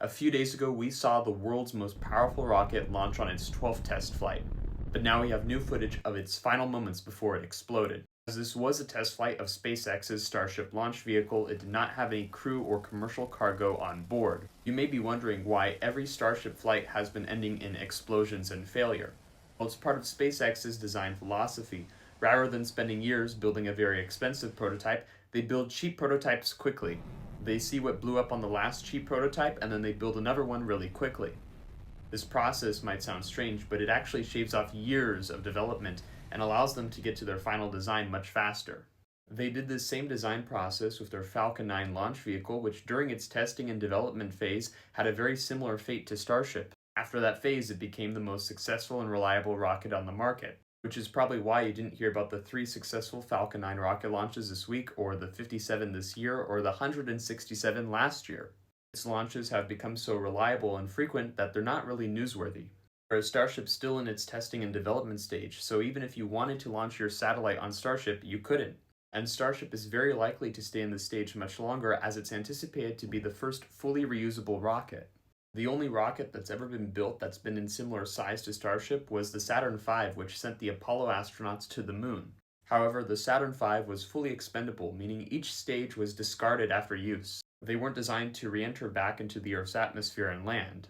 A few days ago, we saw the world's most powerful rocket launch on its 12th test flight, but now we have new footage of its final moments before it exploded. As this was a test flight of SpaceX's Starship launch vehicle, it did not have any crew or commercial cargo on board. You may be wondering why every Starship flight has been ending in explosions and failure. Well, it's part of SpaceX's design philosophy. Rather than spending years building a very expensive prototype, they build cheap prototypes quickly. They see what blew up on the last cheap prototype and then they build another one really quickly. This process might sound strange, but it actually shaves off years of development and allows them to get to their final design much faster. They did this same design process with their Falcon 9 launch vehicle, which during its testing and development phase had a very similar fate to Starship. After that phase, it became the most successful and reliable rocket on the market, which is probably why you didn't hear about the 3 successful Falcon 9 rocket launches this week, or the 57 this year, or the 167 last year. Its launches have become so reliable and frequent that they're not really newsworthy. Whereas Starship's still in its testing and development stage, so even if you wanted to launch your satellite on Starship, you couldn't. And Starship is very likely to stay in this stage much longer, as it's anticipated to be the first fully reusable rocket. The only rocket that's ever been built that's been in similar size to Starship was the Saturn V, which sent the Apollo astronauts to the moon. However, the Saturn V was fully expendable, meaning each stage was discarded after use. They weren't designed to re-enter back into the Earth's atmosphere and land.